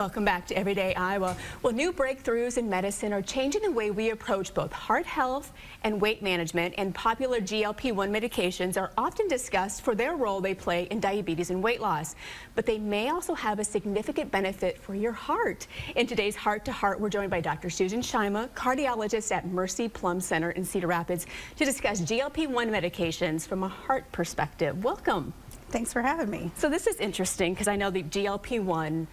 Welcome back to Everyday Iowa. Well, new breakthroughs in medicine are changing the way we approach both heart health and weight management, and popular GLP-1 medications are often discussed for their role they play in diabetes and weight loss. But they may also have a significant benefit for your heart. In today's Heart to Heart, we're joined by Dr. Susan Schima, cardiologist at Mercy Plumb Center in Cedar Rapids, to discuss GLP-1 medications from a heart perspective. Welcome. Thanks for having me. So this is interesting because I know the GLP-1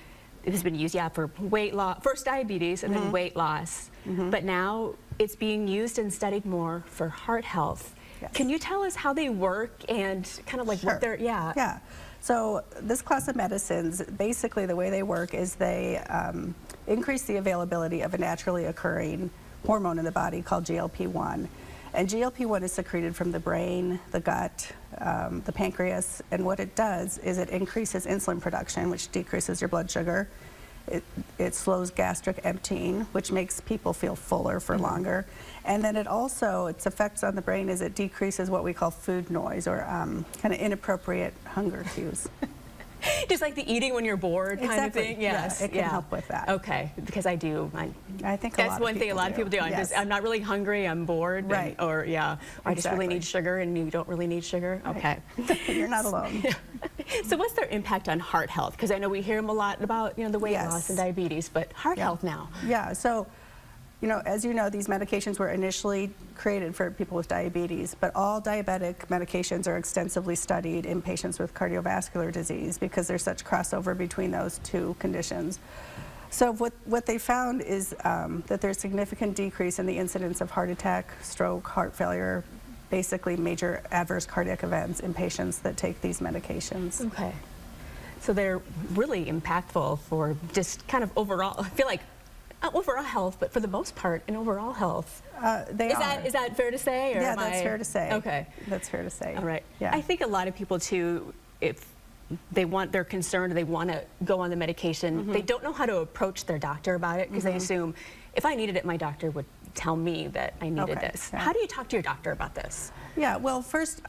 it has been used, for weight loss, first diabetes and then weight loss. But now it's being used and studied more for heart health. Yes. Can you tell us how they work and kind of like what they're, Yeah. So this class of medicines, basically the way they work is they increase the availability of a naturally occurring hormone in the body called GLP-1. And GLP-1 is secreted from the brain, the gut, the pancreas, and what it does is it increases insulin production, which decreases your blood sugar. It slows gastric emptying, which makes people feel fuller for longer. And then its effects on the brain is it decreases what we call food noise, or kind of inappropriate hunger cues. Just like the eating when you're bored kind of thing? Yes. Yeah, it can help with that. Okay, because I do. I think that's one thing a lot of people do. Yes. I'm not really hungry, I'm bored. Right. I just really need sugar and you don't really need sugar. Right. Okay. You're not alone. So what's their impact on heart health? Because I know we hear them a lot about the weight loss and diabetes, but heart health now. Yeah, so as you know, these medications were initially created for people with diabetes, but all diabetic medications are extensively studied in patients with cardiovascular disease because there's such crossover between those two conditions. So what they found is that there's significant decrease in the incidence of heart attack, stroke, heart failure, basically major adverse cardiac events in patients that take these medications. Okay. So they're really impactful for just kind of overall, I feel like, overall health, but for the most part, in overall health. Is that fair to say? Or yeah, that's fair to say. Okay. That's fair to say. All right. Yeah. I think a lot of people, too, if they're concerned, or they want to go on the medication, they don't know how to approach their doctor about it because they assume, if I needed it, my doctor would tell me that I needed this. Yeah. How do you talk to your doctor about this? Yeah, well, first,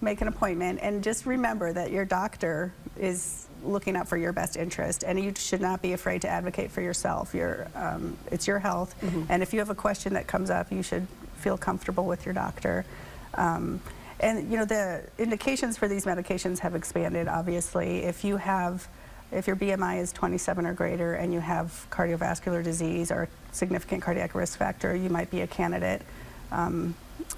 make an appointment and just remember that your doctor is looking out for your best interest, and you should not be afraid to advocate for yourself. It's your health, and if you have a question that comes up, you should feel comfortable with your doctor. And the indications for these medications have expanded, obviously. If your BMI is 27 or greater and you have cardiovascular disease or significant cardiac risk factor, you might be a candidate.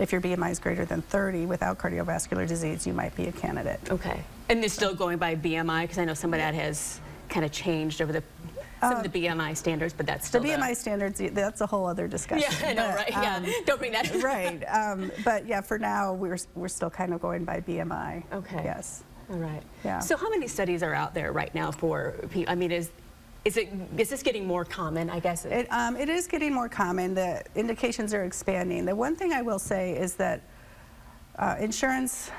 If your BMI is greater than 30 without cardiovascular disease, you might be a candidate. Okay. And they're still going by BMI, because I know some of that has kind of changed over some of the BMI standards, but that's still the BMI standards, that's a whole other discussion. Yeah, I know, right? Yeah, don't bring that in. Right. But yeah, for now, we're still kind of going by BMI. Okay. Yes. All right. Yeah. So how many studies are out there right now for people? I mean, is this getting more common, I guess? It is getting more common. The indications are expanding. The one thing I will say is that insurance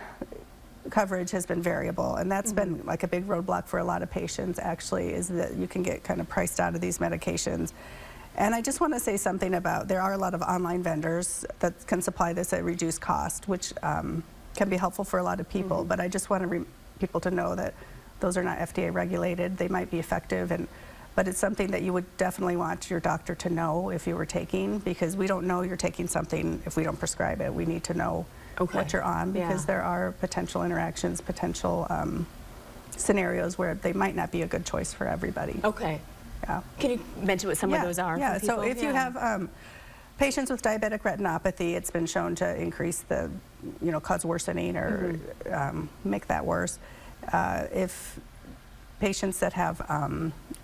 coverage has been variable, and that's been like a big roadblock for a lot of patients, actually, is that you can get kind of priced out of these medications. And I just want to say something about, there are a lot of online vendors that can supply this at reduced cost, which can be helpful for a lot of people, but I just want people to know that those are not FDA regulated. They might be effective, but it's something that you would definitely want your doctor to know if you were taking, because we don't know you're taking something if we don't prescribe it. We need to know what you're on, because there are potential interactions, potential scenarios where they might not be a good choice for everybody. Okay. Yeah. Can you mention what some of those are? Yeah, for people? So if you have patients with diabetic retinopathy, it's been shown to increase cause worsening or make that worse. If patients that have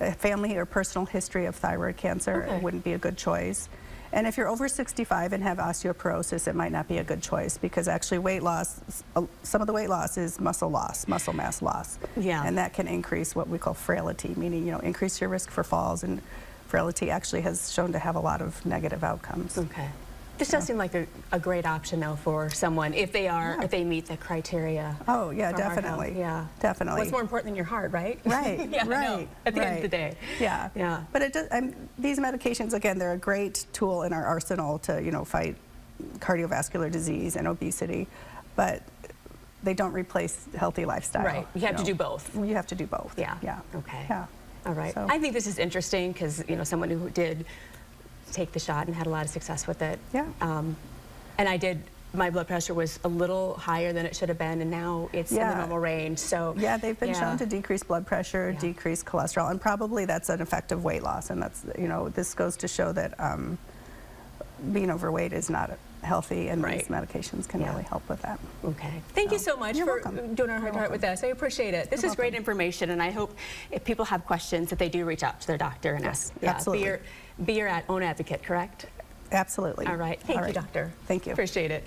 a family or personal history of thyroid cancer, it wouldn't be a good choice. And if you're over 65 and have osteoporosis, it might not be a good choice, because actually weight loss, some of the weight loss is muscle loss, muscle mass loss. Yeah. And that can increase what we call frailty, meaning, increase your risk for falls, and frailty actually has shown to have a lot of negative outcomes. Okay. This does seem like a great option, though, for someone if they meet the criteria. Oh yeah, definitely. Yeah, definitely. What's more important than your heart, right? Right. Yeah, right. At the end of the day. Yeah. Yeah. But these medications, again, they're a great tool in our arsenal to fight cardiovascular disease and obesity, but they don't replace healthy lifestyle. Right. You have to do both. You have to do both. Yeah. Yeah. Okay. Yeah. All right. So- I think this is interesting because, you know, someone who did take the shot and had a lot of success with it. Yeah. And my blood pressure was a little higher than it should have been, and now it's in the Yeah. normal range. So Yeah, they've been shown to decrease blood pressure, Yeah. decrease cholesterol, and probably that's an effective weight loss. And that's, you know, this goes to show that being overweight is not healthy, and Right. these medications can Yeah. really help with that. Okay. Thank you so much You're for welcome. doing our heart to heart with us. I appreciate it. This You're is great welcome. information, and I hope if people have questions that they do reach out to their doctor and Yes, ask. absolutely. Be your own advocate, correct? Absolutely. All right. Thank you, doctor. Thank you. Appreciate it.